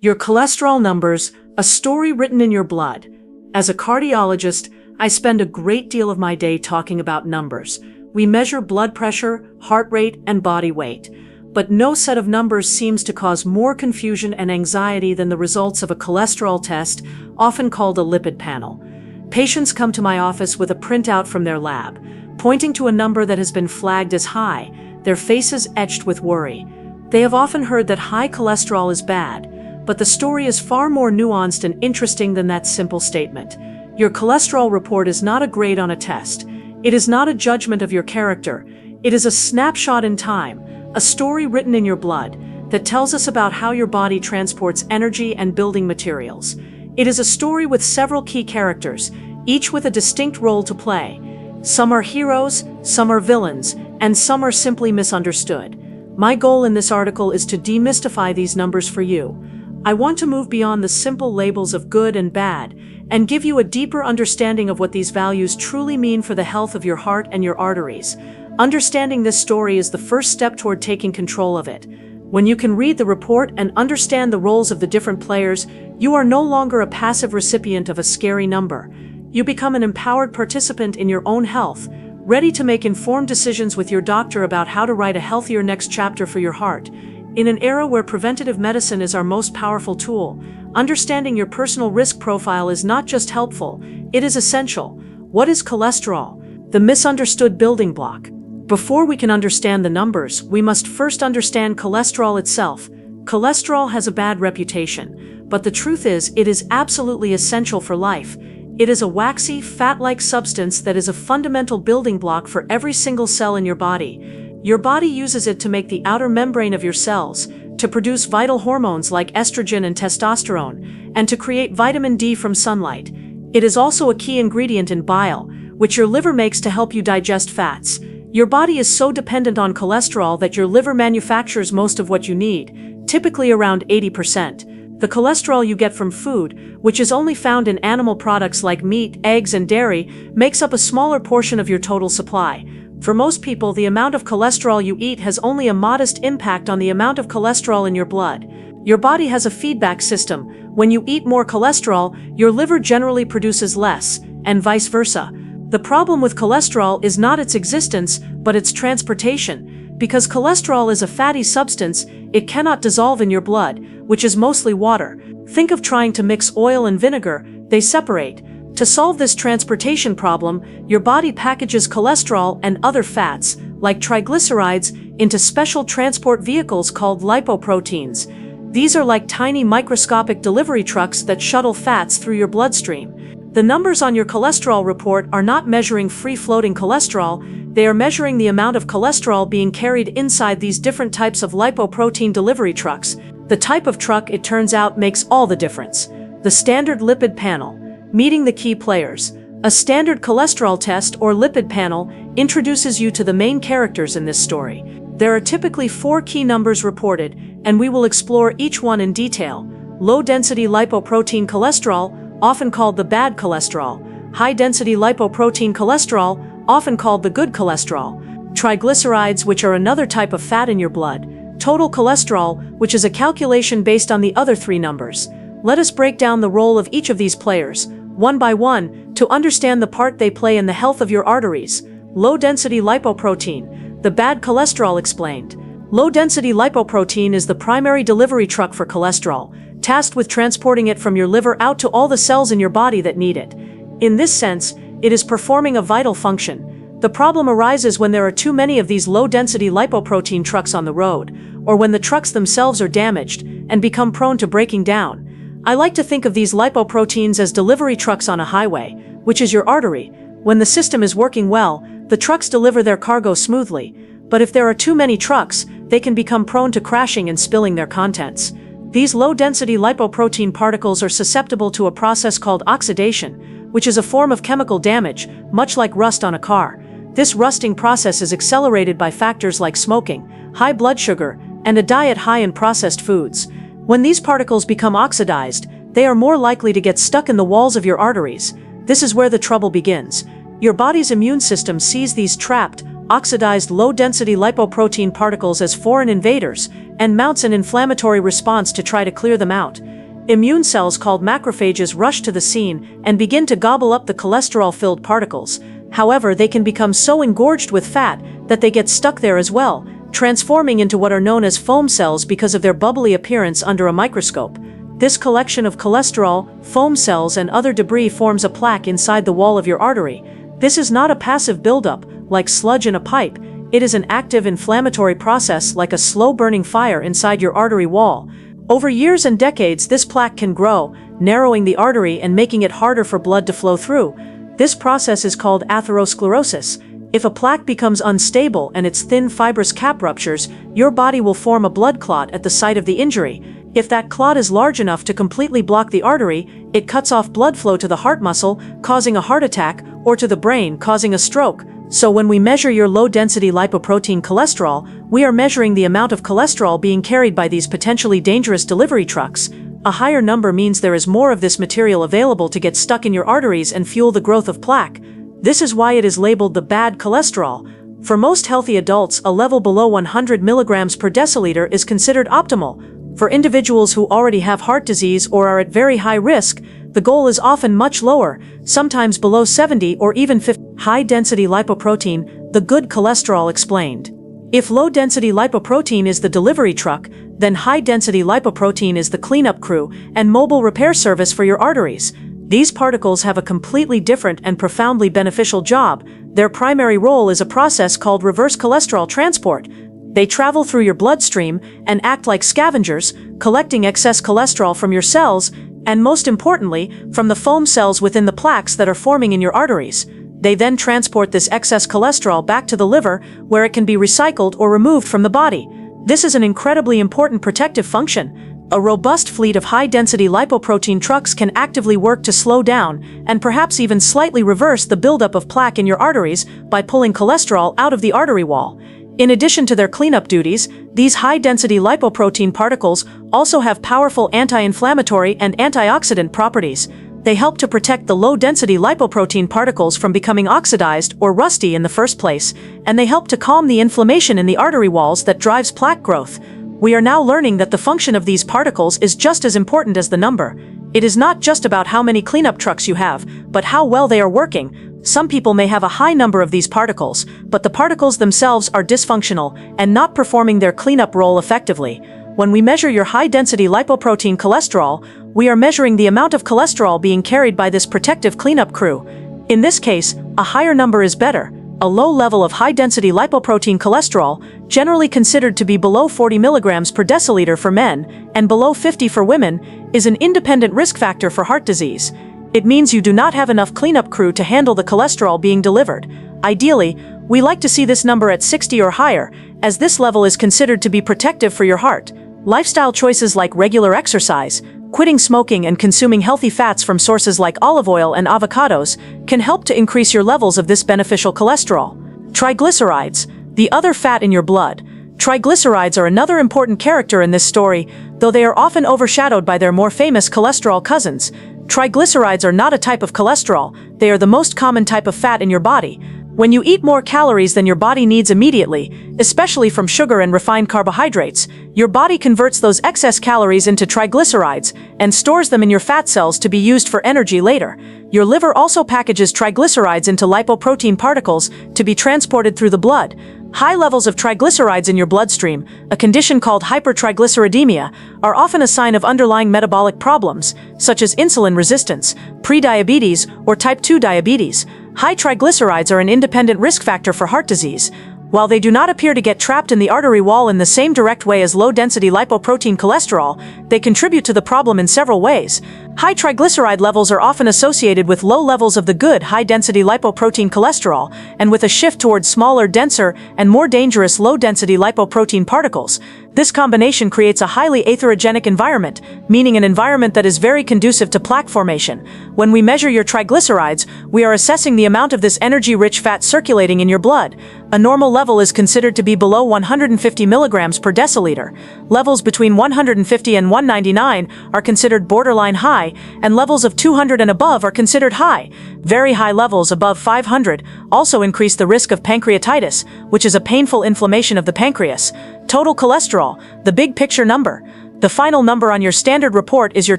Your cholesterol numbers, a story written in your blood. As a cardiologist, I spend a great deal of my day talking about numbers. We measure blood pressure, heart rate, and body weight. But no set of numbers seems to cause more confusion and anxiety than the results of a cholesterol test, often called a lipid panel. Patients come to my office with a printout from their lab, pointing to a number that has been flagged as high, their faces etched with worry. They have often heard that high cholesterol is bad, but the story is far more nuanced and interesting than that simple statement. Your cholesterol report is not a grade on a test. It is not a judgment of your character. It is a snapshot in time, a story written in your blood that tells us about how your body transports energy and building materials. It is a story with several key characters, each with a distinct role to play. Some are heroes, some are villains, and some are simply misunderstood. My goal in this article is to demystify these numbers for you. I want to move beyond the simple labels of good and bad and give you a deeper understanding of what these values truly mean for the health of your heart and your arteries. Understanding this story is the first step toward taking control of it. When you can read the report and understand the roles of the different players, you are no longer a passive recipient of a scary number. You become an empowered participant in your own health, ready to make informed decisions with your doctor about how to write a healthier next chapter for your heart. In an era where preventative medicine is our most powerful tool, understanding your personal risk profile is not just helpful, it is essential. What is cholesterol? The misunderstood building block. Before we can understand the numbers, we must first understand cholesterol itself. Cholesterol has a bad reputation, but the truth is, it is absolutely essential for life. It is a waxy, fat-like substance that is a fundamental building block for every single cell in your body. Your body uses it to make the outer membrane of your cells, to produce vital hormones like estrogen and testosterone, and to create vitamin D from sunlight. It is also a key ingredient in bile, which your liver makes to help you digest fats. Your body is so dependent on cholesterol that your liver manufactures most of what you need, typically around 80%. The cholesterol you get from food, which is only found in animal products like meat, eggs, and dairy, makes up a smaller portion of your total supply. For most people, the amount of cholesterol you eat has only a modest impact on the amount of cholesterol in your blood. Your body has a feedback system. When you eat more cholesterol, your liver generally produces less, and vice versa. The problem with cholesterol is not its existence, but its transportation. Because cholesterol is a fatty substance, it cannot dissolve in your blood, which is mostly water. Think of trying to mix oil and vinegar, they separate. To solve this transportation problem, your body packages cholesterol and other fats, like triglycerides, into special transport vehicles called lipoproteins. These are like tiny microscopic delivery trucks that shuttle fats through your bloodstream. The numbers on your cholesterol report are not measuring free-floating cholesterol, they are measuring the amount of cholesterol being carried inside these different types of lipoprotein delivery trucks. The type of truck, it turns out, makes all the difference. The standard lipid panel. Meeting the key players. A standard cholesterol test or lipid panel introduces you to the main characters in this story. There are typically 4 key numbers reported, and we will explore each one in detail. Low-density lipoprotein cholesterol, often called the bad cholesterol. High-density lipoprotein cholesterol, often called the good cholesterol. Triglycerides, which are another type of fat in your blood. Total cholesterol, which is a calculation based on the other 3 numbers. Let us break down the role of each of these players, one by one, to understand the part they play in the health of your arteries. Low-density lipoprotein, the bad cholesterol explained. Low-density lipoprotein is the primary delivery truck for cholesterol, tasked with transporting it from your liver out to all the cells in your body that need it. In this sense, it is performing a vital function. The problem arises when there are too many of these low-density lipoprotein trucks on the road, or when the trucks themselves are damaged and become prone to breaking down. I like to think of these lipoproteins as delivery trucks on a highway, which is your artery. When the system is working well, the trucks deliver their cargo smoothly. But if there are too many trucks, they can become prone to crashing and spilling their contents. These low-density lipoprotein particles are susceptible to a process called oxidation, which is a form of chemical damage, much like rust on a car. This rusting process is accelerated by factors like smoking, high blood sugar, and a diet high in processed foods. When these particles become oxidized, they are more likely to get stuck in the walls of your arteries. This is where the trouble begins. Your body's immune system sees these trapped, oxidized low-density lipoprotein particles as foreign invaders, and mounts an inflammatory response to try to clear them out. Immune cells called macrophages rush to the scene and begin to gobble up the cholesterol-filled particles. However, they can become so engorged with fat that they get stuck there as well, transforming into what are known as foam cells because of their bubbly appearance under a microscope. This collection of cholesterol, foam cells, and other debris forms a plaque inside the wall of your artery. This is not a passive buildup, like sludge in a pipe. It is an active inflammatory process like a slow-burning fire inside your artery wall. Over years and decades, this plaque can grow, narrowing the artery and making it harder for blood to flow through. This process is called atherosclerosis. If a plaque becomes unstable and its thin fibrous cap ruptures, your body will form a blood clot at the site of the injury. If that clot is large enough to completely block the artery, it cuts off blood flow to the heart muscle, causing a heart attack, or to the brain, causing a stroke. So when we measure your low-density lipoprotein cholesterol, we are measuring the amount of cholesterol being carried by these potentially dangerous delivery trucks. A higher number means there is more of this material available to get stuck in your arteries and fuel the growth of plaque. This is why it is labeled the bad cholesterol. For most healthy adults, a level below 100 milligrams per deciliter is considered optimal. For individuals who already have heart disease or are at very high risk, the goal is often much lower, sometimes below 70 or even 50. High-density lipoprotein, the good cholesterol explained. If low-density lipoprotein is the delivery truck, then high-density lipoprotein is the cleanup crew and mobile repair service for your arteries. These particles have a completely different and profoundly beneficial job. Their primary role is a process called reverse cholesterol transport. They travel through your bloodstream and act like scavengers, collecting excess cholesterol from your cells, and most importantly, from the foam cells within the plaques that are forming in your arteries. They then transport this excess cholesterol back to the liver, where it can be recycled or removed from the body. This is an incredibly important protective function. A robust fleet of high-density lipoprotein trucks can actively work to slow down and perhaps even slightly reverse the buildup of plaque in your arteries by pulling cholesterol out of the artery wall. In addition to their cleanup duties, these high-density lipoprotein particles also have powerful anti-inflammatory and antioxidant properties. They help to protect the low-density lipoprotein particles from becoming oxidized or rusty in the first place, and they help to calm the inflammation in the artery walls that drives plaque growth. We are now learning that the function of these particles is just as important as the number. It is not just about how many cleanup trucks you have, but how well they are working. Some people may have a high number of these particles, but the particles themselves are dysfunctional and not performing their cleanup role effectively. When we measure your high-density lipoprotein cholesterol, we are measuring the amount of cholesterol being carried by this protective cleanup crew. In this case, a higher number is better. A low level of high-density lipoprotein cholesterol, generally considered to be below 40 milligrams per deciliter for men and below 50 for women, is an independent risk factor for heart disease. It means you do not have enough cleanup crew to handle the cholesterol being delivered. Ideally, we like to see this number at 60 or higher, as this level is considered to be protective for your heart. Lifestyle choices like regular exercise, quitting smoking, and consuming healthy fats from sources like olive oil and avocados can help to increase your levels of this beneficial cholesterol. Triglycerides, the other fat in your blood. Triglycerides are another important character in this story, though they are often overshadowed by their more famous cholesterol cousins. Triglycerides are not a type of cholesterol, they are the most common type of fat in your body. When you eat more calories than your body needs immediately, especially from sugar and refined carbohydrates, your body converts those excess calories into triglycerides and stores them in your fat cells to be used for energy later. Your liver also packages triglycerides into lipoprotein particles to be transported through the blood. High levels of triglycerides in your bloodstream, a condition called hypertriglyceridemia, are often a sign of underlying metabolic problems, such as insulin resistance, prediabetes, or type 2 diabetes. High triglycerides are an independent risk factor for heart disease. While they do not appear to get trapped in the artery wall in the same direct way as low-density lipoprotein cholesterol, they contribute to the problem in several ways. High triglyceride levels are often associated with low levels of the good high-density lipoprotein cholesterol, and with a shift towards smaller, denser, and more dangerous low-density lipoprotein particles. This combination creates a highly atherogenic environment, meaning an environment that is very conducive to plaque formation. When we measure your triglycerides, we are assessing the amount of this energy-rich fat circulating in your blood. A normal level is considered to be below 150 milligrams per deciliter. Levels between 150 and 199 are considered borderline high, and levels of 200 and above are considered high. Very high levels above 500 also increase the risk of pancreatitis, which is a painful inflammation of the pancreas. Total cholesterol, the big picture number. The final number on your standard report is your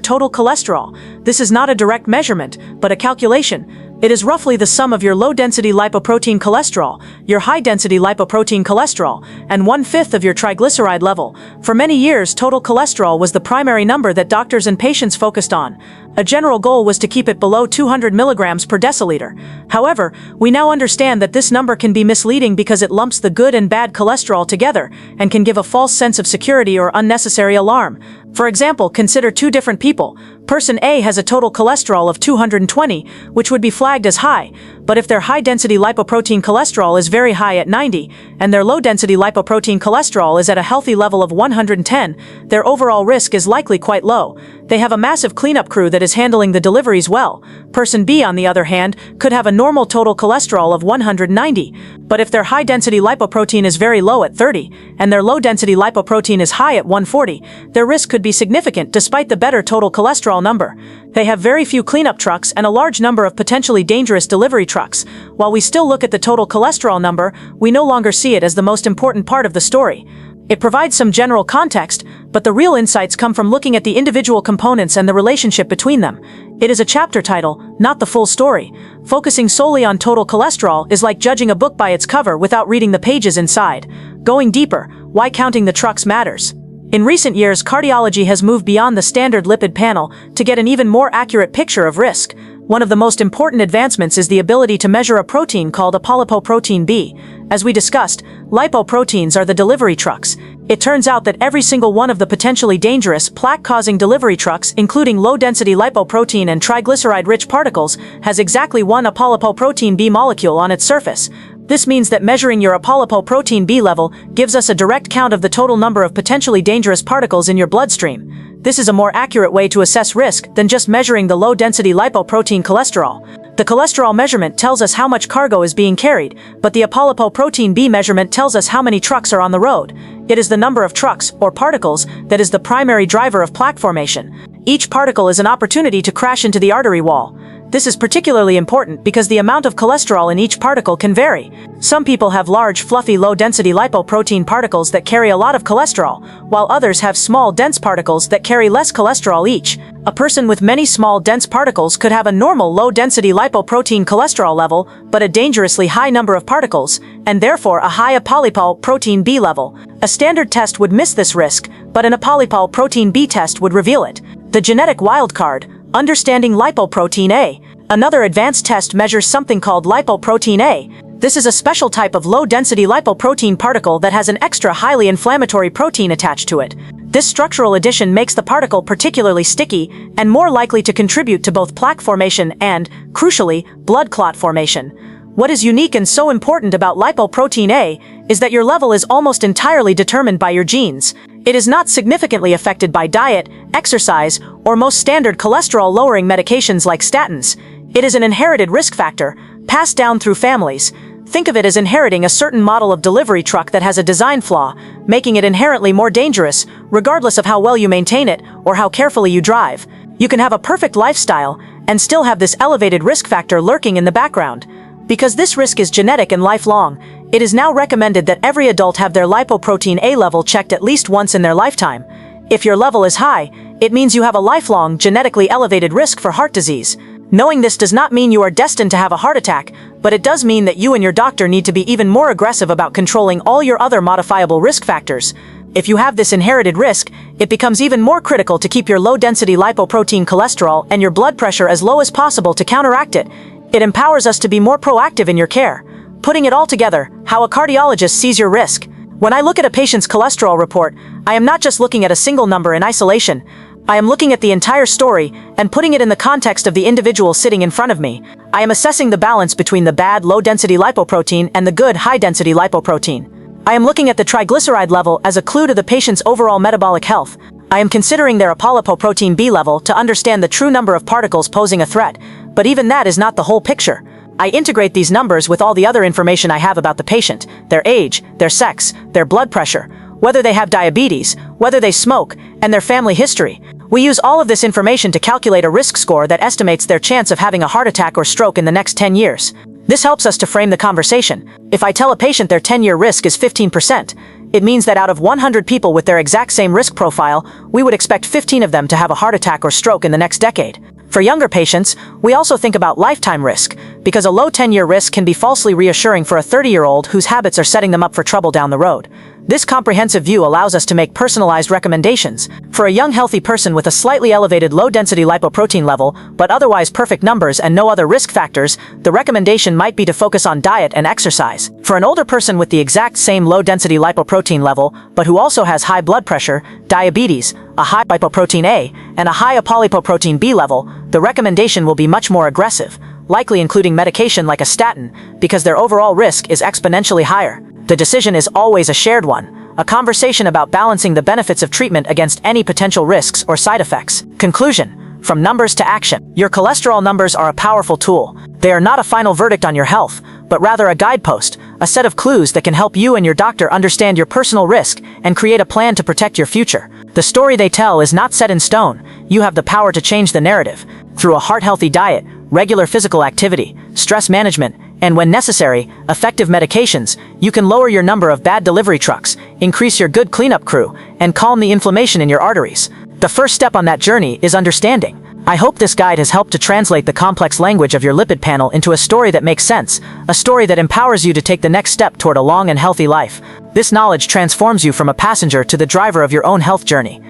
total cholesterol. This is not a direct measurement, but a calculation. It is roughly the sum of your low-density lipoprotein cholesterol, your high-density lipoprotein cholesterol, and 1/5 of your triglyceride level. For many years, total cholesterol was the primary number that doctors and patients focused on. A general goal was to keep it below 200 milligrams per deciliter. However, we now understand that this number can be misleading because it lumps the good and bad cholesterol together and can give a false sense of security or unnecessary alarm. For example, consider two different people. Person A has a total cholesterol of 220, which would be flagged as high, but if their high-density lipoprotein cholesterol is very high at 90, and their low-density lipoprotein cholesterol is at a healthy level of 110, their overall risk is likely quite low. They have a massive cleanup crew that is handling the deliveries well. Person B, on the other hand, could have a normal total cholesterol of 190, but if their high-density lipoprotein is very low at 30, and their low-density lipoprotein is high at 140, their risk could be significant despite the better total cholesterol number. They have very few cleanup trucks and a large number of potentially dangerous delivery trucks. While we still look at the total cholesterol number, we no longer see it as the most important part of the story. It provides some general context, but the real insights come from looking at the individual components and the relationship between them. It is a chapter title, not the full story. Focusing solely on total cholesterol is like judging a book by its cover without reading the pages inside. Going deeper, why counting the trucks matters. In recent years, cardiology has moved beyond the standard lipid panel to get an even more accurate picture of risk. One of the most important advancements is the ability to measure a protein called Apolipoprotein B. As we discussed, lipoproteins are the delivery trucks. It turns out that every single one of the potentially dangerous plaque-causing delivery trucks, including low-density lipoprotein and triglyceride-rich particles, has exactly one Apolipoprotein B molecule on its surface. This means that measuring your Apolipoprotein B level gives us a direct count of the total number of potentially dangerous particles in your bloodstream. This is a more accurate way to assess risk than just measuring the low-density lipoprotein cholesterol. The cholesterol measurement tells us how much cargo is being carried, but the Apolipoprotein B measurement tells us how many trucks are on the road. It is the number of trucks, or particles, that is the primary driver of plaque formation. Each particle is an opportunity to crash into the artery wall. This is particularly important because the amount of cholesterol in each particle can vary. Some people have large, fluffy, low-density lipoprotein particles that carry a lot of cholesterol, while others have small, dense particles that carry less cholesterol each. A person with many small, dense particles could have a normal low-density lipoprotein cholesterol level, but a dangerously high number of particles, and therefore a high Apolipoprotein B level. A standard test would miss this risk, but an Apolipoprotein B test would reveal it. The genetic wildcard, understanding lipoprotein A. Another advanced test measures something called lipoprotein A. This is a special type of low-density lipoprotein particle that has an extra highly inflammatory protein attached to it. This structural addition makes the particle particularly sticky and more likely to contribute to both plaque formation and, crucially, blood clot formation. What is unique and so important about lipoprotein A is that your level is almost entirely determined by your genes. It is not significantly affected by diet, exercise, or most standard cholesterol-lowering medications like statins. It is an inherited risk factor, passed down through families. Think of it as inheriting a certain model of delivery truck that has a design flaw, making it inherently more dangerous, regardless of how well you maintain it or how carefully you drive. You can have a perfect lifestyle and still have this elevated risk factor lurking in the background. Because this risk is genetic and lifelong, it is now recommended that every adult have their lipoprotein A level checked at least once in their lifetime. If your level is high, it means you have a lifelong, genetically elevated risk for heart disease. Knowing this does not mean you are destined to have a heart attack, but it does mean that you and your doctor need to be even more aggressive about controlling all your other modifiable risk factors. If you have this inherited risk, it becomes even more critical to keep your low-density lipoprotein cholesterol and your blood pressure as low as possible to counteract it. It empowers us to be more proactive in your care. Putting it all together, how a cardiologist sees your risk. When I look at a patient's cholesterol report, I am not just looking at a single number in isolation. I am looking at the entire story and putting it in the context of the individual sitting in front of me. I am assessing the balance between the bad low-density lipoprotein and the good high-density lipoprotein. I am looking at the triglyceride level as a clue to the patient's overall metabolic health. I am considering their Apolipoprotein B level to understand the true number of particles posing a threat, but even that is not the whole picture. I integrate these numbers with all the other information I have about the patient, their age, their sex, their blood pressure, whether they have diabetes, whether they smoke, and their family history. We use all of this information to calculate a risk score that estimates their chance of having a heart attack or stroke in the next 10 years. This helps us to frame the conversation. If I tell a patient their 10-year risk is 15%, It means that out of 100 people with their exact same risk profile, we would expect 15 of them to have a heart attack or stroke in the next decade. For younger patients, we also think about lifetime risk, because a low 10-year risk can be falsely reassuring for a 30-year-old whose habits are setting them up for trouble down the road. This comprehensive view allows us to make personalized recommendations. For a young healthy person with a slightly elevated low-density lipoprotein level, but otherwise perfect numbers and no other risk factors, the recommendation might be to focus on diet and exercise. For an older person with the exact same low-density lipoprotein level, but who also has high blood pressure, diabetes, a high lipoprotein A, and a high Apolipoprotein B level, the recommendation will be much more aggressive, likely including medication like a statin, because their overall risk is exponentially higher. The decision is always a shared one, a conversation about balancing the benefits of treatment against any potential risks or side effects. Conclusion: from numbers to action. Your cholesterol numbers are a powerful tool. They are not a final verdict on your health, but rather a guidepost, a set of clues that can help you and your doctor understand your personal risk and create a plan to protect your future. The story they tell is not set in stone. You have the power to change the narrative. Through a heart-healthy diet, regular physical activity, stress management, and when necessary, effective medications, you can lower your number of bad delivery trucks, increase your good cleanup crew, and calm the inflammation in your arteries. The first step on that journey is understanding. I hope this guide has helped to translate the complex language of your lipid panel into a story that makes sense, a story that empowers you to take the next step toward a long and healthy life. This knowledge transforms you from a passenger to the driver of your own health journey.